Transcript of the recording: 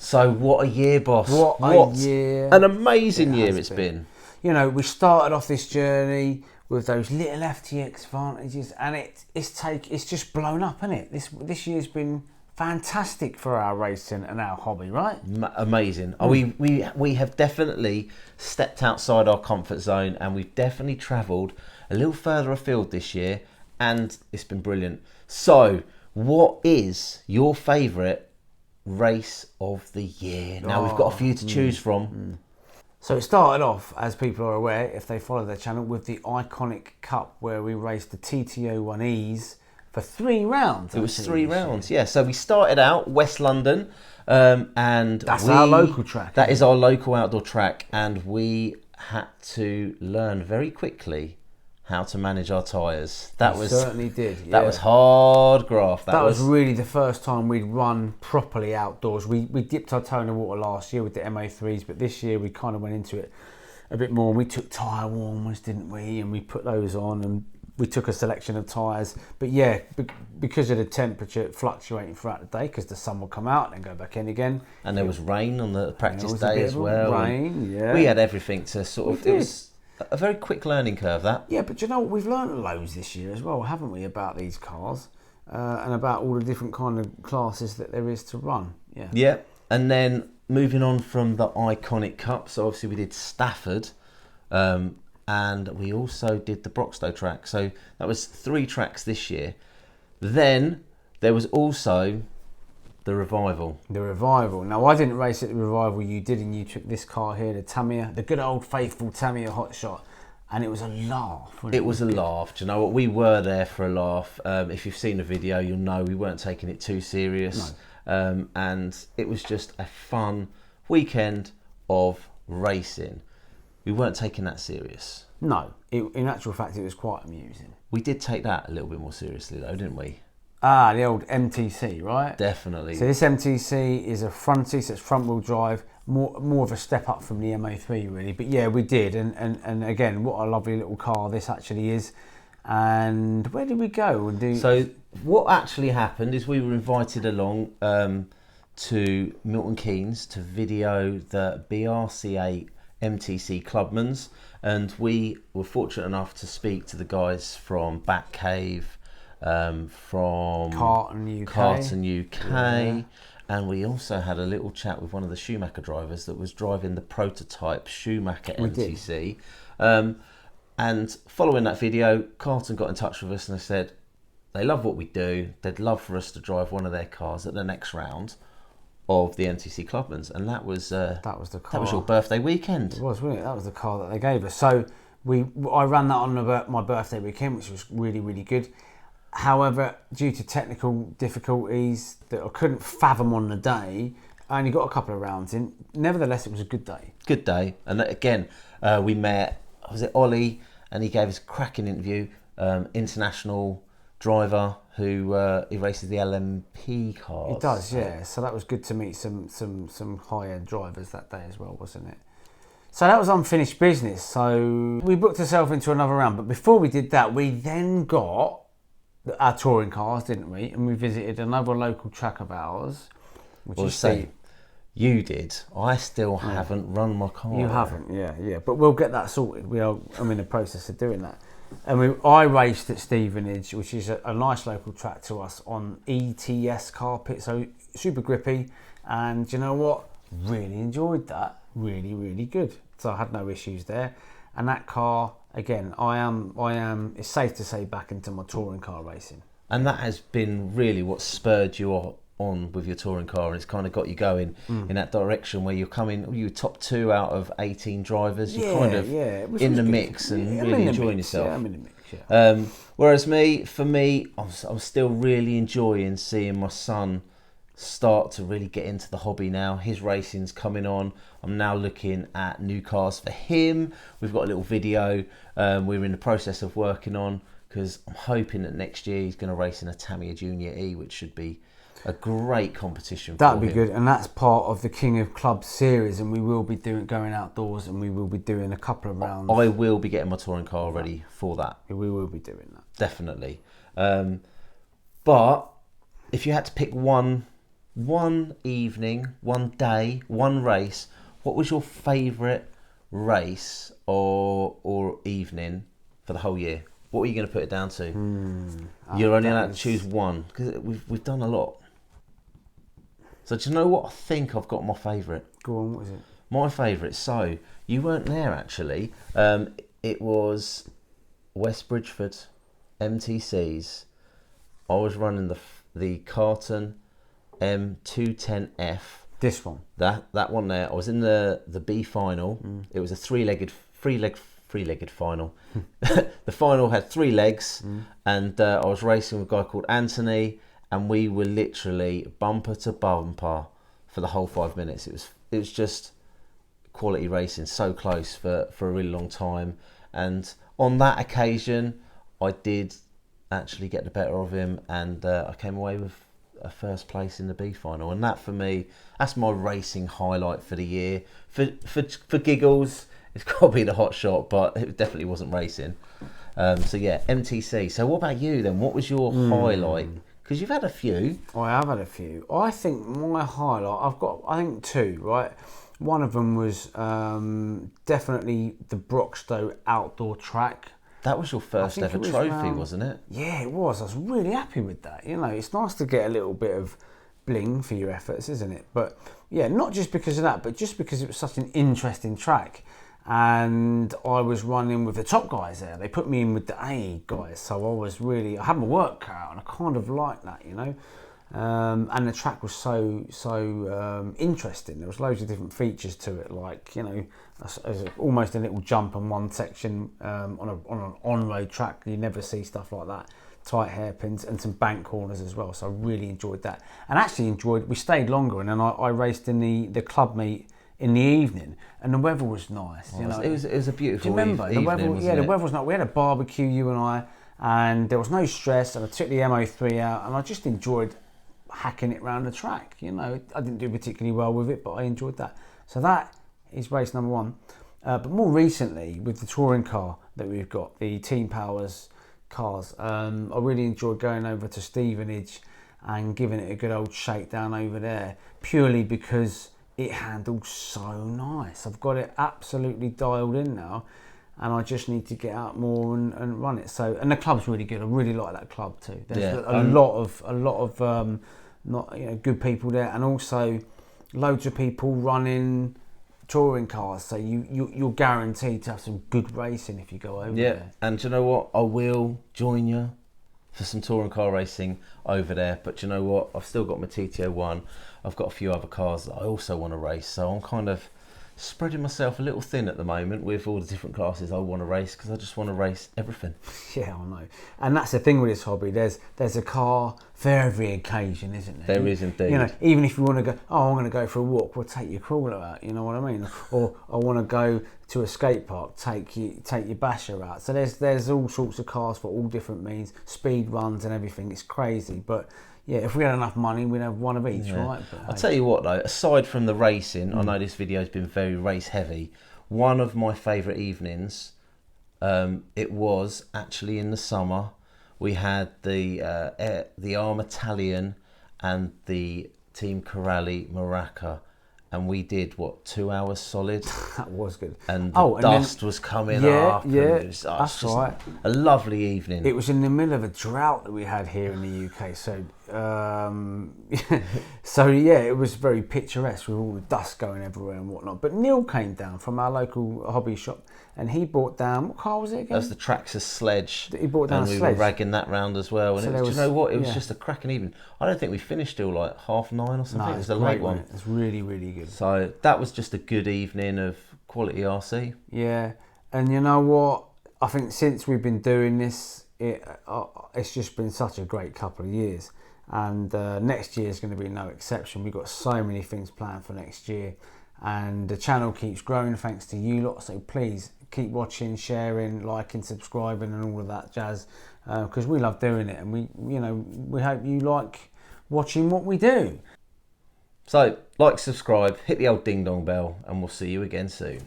So what a year, boss. What a year. An amazing year it's been. You know, we started off this journey with those little FTX Vantages, and it's just blown up, isn't it? This year's been fantastic for our racing and our hobby, right? Amazing. We have definitely stepped outside our comfort zone, and we've definitely travelled a little further afield this year, and it's been brilliant. So, what is your favourite race of the year? Now, we've got a few to choose from. So it started off, as people are aware, if they follow their channel, with the iconic cup where we raced the TT01es for 3 rounds. It was 3 rounds, yeah. So we started out West London, and that's our local track. That is our local outdoor track, and we had to learn very quickly how to manage our tyres. Certainly did. Yeah. That was hard graft. That was really the first time we'd run properly outdoors. We dipped our toe in the water last year with the M03s, but this year we kind of went into it a bit more. We took tyre warmers, didn't we? And we put those on, and we took a selection of tyres. But yeah, because of the temperature fluctuating throughout the day, because the sun would come out and go back in again. And there was rain on the practice day as well. Rain, yeah. We had everything to sort of... It was a very quick learning curve, that. Yeah, but you know what? We've learned loads this year as well, haven't we, about these cars and about all the different kind of classes that there is to run. Yeah. Yeah, and then moving on from the iconic cup, so obviously we did Stafford, and we also did the Broxtowe track. So that was 3 tracks this year. Then there was also the Revival. The Revival. Now, I didn't race at the Revival. You did, and you took this car here, the Tamiya, the good old faithful Tamiya Hotshot, and it was a laugh. It was a laugh. Do you know what? We were there for a laugh. If you've seen the video, you'll know we weren't taking it too serious. No. And it was just a fun weekend of racing. We weren't taking that serious. No. In actual fact, it was quite amusing. We did take that a little bit more seriously, though, didn't we? Ah, the old MTC, right? Definitely. So this MTC is a fronty, so it's front wheel drive, more of a step up from the M03 really. But yeah, we did, and again, what a lovely little car this actually is. And where did we go and do? So what actually happened is we were invited along to Milton Keynes to video the BRC8 MTC Clubmans, and we were fortunate enough to speak to the guys from Batcave, from CArten UK, yeah. And we also had a little chat with one of the SChumacher drivers that was driving the prototype SChumacher MTC. And following that video, CArten got in touch with us and they said they love what we do. They'd love for us to drive one of their cars at the next round of the MTC Clubmans, and that was the car. That was your birthday weekend. It was, wasn't it? That was the car that they gave us. So I ran that on my birthday weekend, which was really, really good. However, due to technical difficulties that I couldn't fathom on the day, I only got a couple of rounds in. Nevertheless, it was a good day. Good day. And again, we met, was it Ollie? And he gave us a cracking interview. International driver who he races the LMP cars. He does, yeah. So that was good to meet some high-end drivers that day as well, wasn't it? So that was unfinished business. So we booked ourselves into another round. But before we did that, we then got our touring cars, didn't we? And we visited another local track of ours, which is you did. I still haven't run my car. You haven't, yeah. But we'll get that sorted. I'm in the process of doing that. And I raced at Stevenage, which is a nice local track to us, on ETS carpet, so super grippy. And you know what? Really enjoyed that. Really, really good. So I had no issues there. And that car, again, I am, it's safe to say, back into my touring car racing. And that has been really what spurred you on with your touring car, and it's kind of got you going in that direction where you're top 2 out of 18 drivers. You're kind of in the mix and really enjoying yourself. Yeah, I'm in the mix, yeah. Whereas for me, I'm still really enjoying seeing my son start to really get into the hobby now. His racing's coming on. I'm now looking at new cars for him. We've got a little video we're in the process of working on, because I'm hoping that next year he's going to race in a Tamiya Junior E, which should be a great competition for him. That'd be good, and that's part of the King of Clubs series, and we will be going outdoors, and we will be doing a couple of rounds. I will be getting my touring car ready for that. We will be doing that. Definitely. But if you had to pick one one evening, one day, one race, what was your favourite race or evening for the whole year? What are you going to put it down to? You're only allowed to choose one, because we've done a lot. So do you know what I think I've got my favourite? Go on, what is it? My favourite, so you weren't there actually. It was West Bridgeford MTCs. I was running the CArten M210f. This one. That one there. I was in the B final. It was a three-legged final. The final had 3 legs, and I was racing with a guy called Anthony, and we were literally bumper to bumper for the whole 5 minutes. It was just quality racing, so close for a really long time. And on that occasion, I did actually get the better of him, and I came away with a first place in the B final. And that, for me, that's my racing highlight for the year. For giggles, it's got to be the hot shot, but it definitely wasn't racing. So yeah, MTC. So what about you then? What was your highlight? Because you've had a few. I have had a few. I think my highlight, I've got, I think 2, right? One of them was definitely the Broxtowe outdoor track. That was your first ever trophy, wasn't it? Yeah, it was. I was really happy with that. You know, it's nice to get a little bit of bling for your efforts, isn't it? But yeah, not just because of that, but just because it was such an interesting track. And I was running with the top guys there. They put me in with the A guys, so I had my work cut out, and I kind of liked that, you know. And the track was so interesting. There was loads of different features to it, like, you know, almost a little jump on one section on an on-road track. You never see stuff like that. Tight hairpins and some bank corners as well. So I really enjoyed that, and actually we stayed longer, and then I raced in the club meet in the evening, and the weather was nice. You know, it was a beautiful. Do you remember evening, the weather? wasn't The it? weather was nice. We had a barbecue, you and I, and there was no stress. And I took the M03 out, and I just enjoyed hacking it around the track. You know, I didn't do particularly well with it, but I enjoyed that. So that is race number 1. But more recently, with the touring car that we've got, the Teampowers cars, I really enjoyed going over to Stevenage and giving it a good old shakedown over there, purely because it handles so nice. I've got it absolutely dialed in now, and I just need to get out more and run it. So, and the club's really good. I really like that club too. There's a lot of not, you know, good people there, and also loads of people running touring cars. So you're guaranteed to have some good racing if you go over there. Yeah, and do you know what? I will join you for some touring car racing over there. But do you know what? I've still got my TT01. I've got a few other cars that I also want to race. So I'm kind of spreading myself a little thin at the moment with all the different classes I want to race, because I just want to race everything. Yeah, I know. And that's the thing with this hobby. There's a car for every occasion, isn't there? There is indeed. You know, even if you want to go, I'm going to go for a walk, we'll take your crawler out. You know what I mean? Or I want to go to a skate park, take your basher out. So there's all sorts of cars for all different means, speed runs and everything. It's crazy, but yeah, if we had enough money, we'd have one of each, right? But, I'll tell you what though, aside from the racing, I know this video's been very race heavy. One of my favourite evenings, it was actually in the summer. We had the Arrma Tailion and the Team Corrali Muraco, and we did 2 hours solid. That was good. And the dust was coming up. Yeah, and it was, that's just right. A lovely evening. It was in the middle of a drought that we had here in the UK, so so yeah, it was very picturesque with all the dust going everywhere and whatnot. But Neil came down from our local hobby shop, and he brought down, what car was it again? That was the Traxxas sledge. He brought down and we were ragging that round as well. And So do you know what? It was just a cracking evening. I don't think we finished till like 9:30 or something. No, it was a late one. It's really, really good. So that was just a good evening of quality RC. Yeah, and you know what? I think since we've been doing this, it's just been such a great couple of years. And next year is going to be no exception. We've got so many things planned for next year. And the channel keeps growing thanks to you lot. So please keep watching, sharing, liking, subscribing and all of that jazz. Because we love doing it. And we hope you like watching what we do. So, like, subscribe, hit the old ding dong bell, and we'll see you again soon.